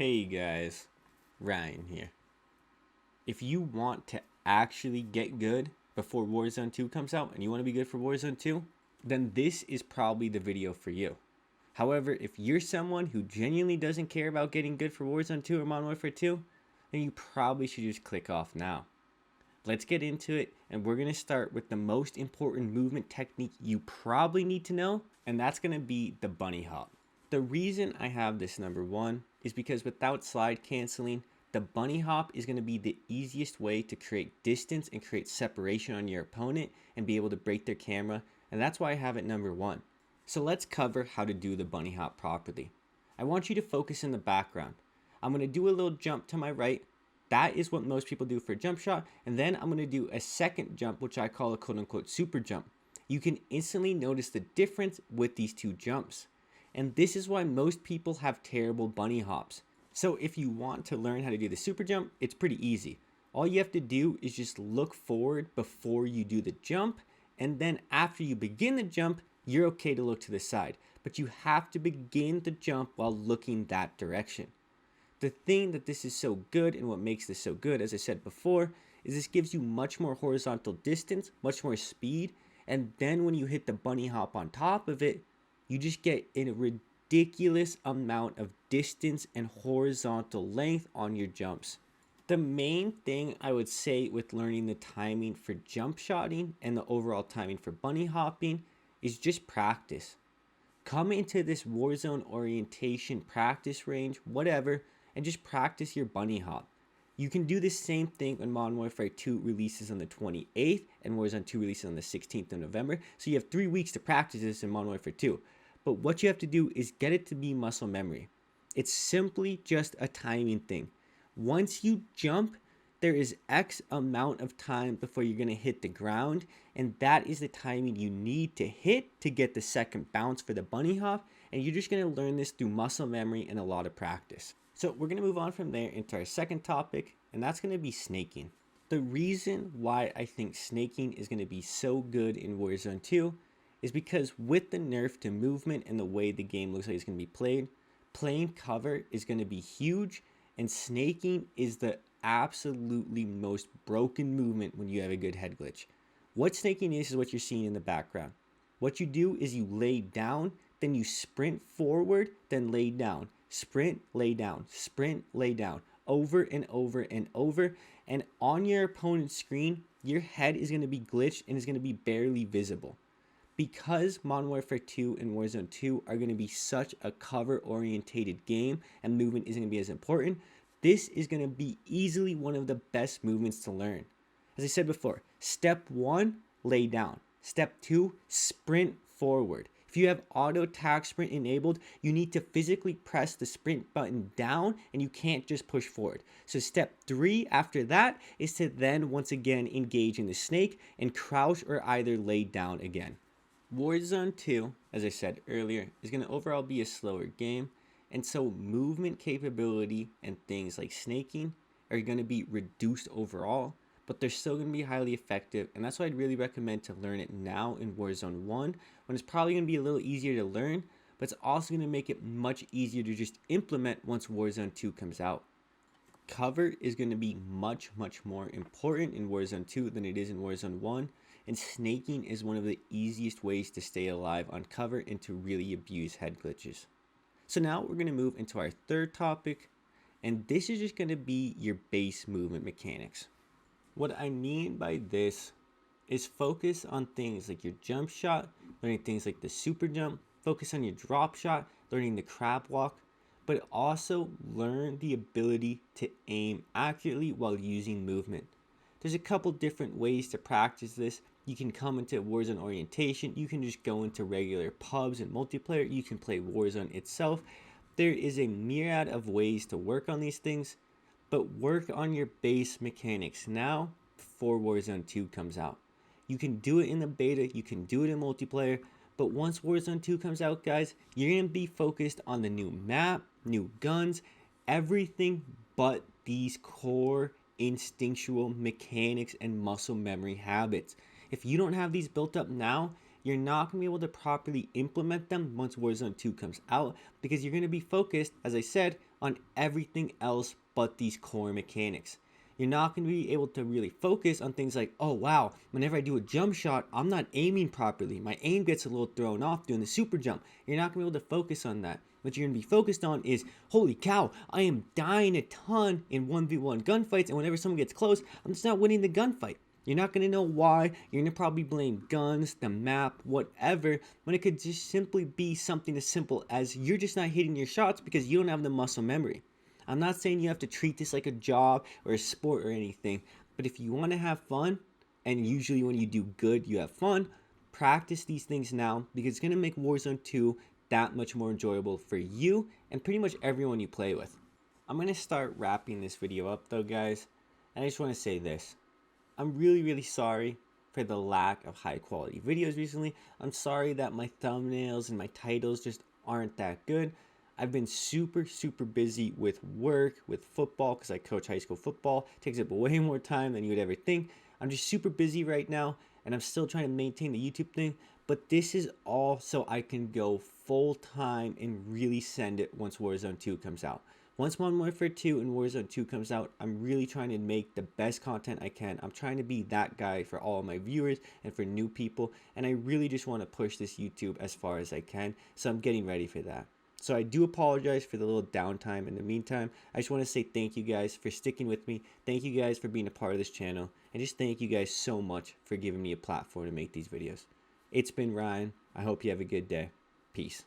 Hey guys, Ryan here. If you want to actually get good before Warzone 2 comes out and you want to be good for Warzone 2, then this is probably the video for you. However, if you're someone who genuinely doesn't care about getting good for Warzone 2 or Modern Warfare 2, then you probably should just click off now. Let's get into it, and we're going to start with the most important movement technique you probably need to know, and that's going to be the bunny hop. The reason I have this number one is because without slide canceling, the bunny hop is going to be the easiest way to create distance and create separation on your opponent and be able to break their camera, and that's why I have it number one. So let's cover how to do the bunny hop properly. I want you to focus in the background. I'm going to do a little jump to my right. That is what most people do for a jump shot, and then I'm going to do a second jump, which I call a quote-unquote super jump. You can instantly notice the difference with these two jumps. And this is why most people have terrible bunny hops. So if you want to learn how to do the super jump, it's pretty easy. All you have to do is just look forward before you do the jump, and then after you begin the jump, you're okay to look to the side. But you have to begin the jump while looking that direction. The thing that this is so good and what makes this so good, as I said before, is this gives you much more horizontal distance, much more speed, and then when you hit the bunny hop on top of it, you just get a ridiculous amount of distance and horizontal length on your jumps. The main thing I would say with learning the timing for jump shotting and the overall timing for bunny hopping is just practice. Come into this Warzone orientation practice range, whatever, and just practice your bunny hop. You can do the same thing when Modern Warfare 2 releases on the 28th and Warzone 2 releases on the 16th of November. So you have 3 weeks to practice this in Modern Warfare 2. But what you have to do is get it to be muscle memory. It's simply just a timing thing. Once you jump, there is X amount of time before you're going to hit the ground, and that is the timing you need to hit to get the second bounce for the bunny hop, and you're just going to learn this through muscle memory and a lot of practice. So we're going to move on from there into our second topic, and that's going to be snaking. The reason why I think snaking is going to be so good in Warzone 2 is because with the nerf to movement and the way the game looks like it's going to be played, playing cover is going to be huge, and snaking is the absolutely most broken movement when you have a good head glitch. What snaking is what you're seeing in the background. What you do is you lay down, then you sprint forward, then lay down. Sprint, lay down, sprint, lay down, over and over and over. And on your opponent's screen, your head is going to be glitched and is going to be barely visible. Because Modern Warfare 2 and Warzone 2 are going to be such a cover-orientated game and movement isn't going to be as important, this is going to be easily one of the best movements to learn. As I said before, step 1, lay down. Step 2, sprint forward. If you have auto tag sprint enabled, you need to physically press the sprint button down and you can't just push forward. So step 3 after that is to then once again engage in the snake and crouch or either lay down again. Warzone 2, as I said earlier, is going to overall be a slower game, and so movement capability and things like snaking are going to be reduced overall, but they're still going to be highly effective, and that's why I'd really recommend to learn it now in Warzone 1, when it's probably going to be a little easier to learn, but it's also going to make it much easier to just implement once Warzone 2 comes out. Cover is going to be much more important in Warzone 2 than it is in Warzone 1, and snaking is one of the easiest ways to stay alive on cover and to really abuse head glitches. So now we're going to move into our third topic, and this is just going to be your base movement mechanics. What I mean by this is focus on things like your jump shot, learning things like the super jump, focus on your drop shot, learning the crab walk, but also learn the ability to aim accurately while using movement. There's a couple different ways to practice this. You can come into Warzone orientation, you can just go into regular pubs and multiplayer, you can play Warzone itself. There is a myriad of ways to work on these things, but work on your base mechanics now before Warzone 2 comes out. You can do it in the beta, you can do it in multiplayer, but once Warzone 2 comes out, guys, you're going to be focused on the new map, new guns, everything but these core instinctual mechanics and muscle memory habits. If you don't have these built up now, you're not going to be able to properly implement them once Warzone 2 comes out, because you're going to be focused, as I said, on everything else but these core mechanics. You're not going to be able to really focus on things like, oh wow, whenever I do a jump shot, I'm not aiming properly. My aim gets a little thrown off doing the super jump. You're not going to be able to focus on that. What you're going to be focused on is, holy cow, I am dying a ton in 1v1 gunfights, and whenever someone gets close, I'm just not winning the gunfight. You're not going to know why. You're going to probably blame guns, the map, whatever, when it could just simply be something as simple as you're just not hitting your shots because you don't have the muscle memory. I'm not saying you have to treat this like a job or a sport or anything, but if you want to have fun, and usually when you do good, you have fun, practice these things now because it's going to make Warzone 2 that much more enjoyable for you and pretty much everyone you play with. I'm going to start wrapping this video up though, guys, and I just want to say this. I'm really sorry for the lack of high quality videos recently. I'm sorry that my thumbnails and my titles just aren't that good. I've been super busy with work, with football, because I coach high school football. It takes up way more time than you would ever think. I'm just super busy right now, and I'm still trying to maintain the YouTube thing. But this is all so I can go full time and really send it once Warzone 2 comes out. Once Modern Warfare 2 and Warzone 2 comes out, I'm really trying to make the best content I can. I'm trying to be that guy for all of my viewers and for new people. And I really just want to push this YouTube as far as I can. So I'm getting ready for that. So I do apologize for the little downtime in the meantime. I just want to say thank you guys for sticking with me. Thank you guys for being a part of this channel. And just thank you guys so much for giving me a platform to make these videos. It's been Ryan. I hope you have a good day. Peace.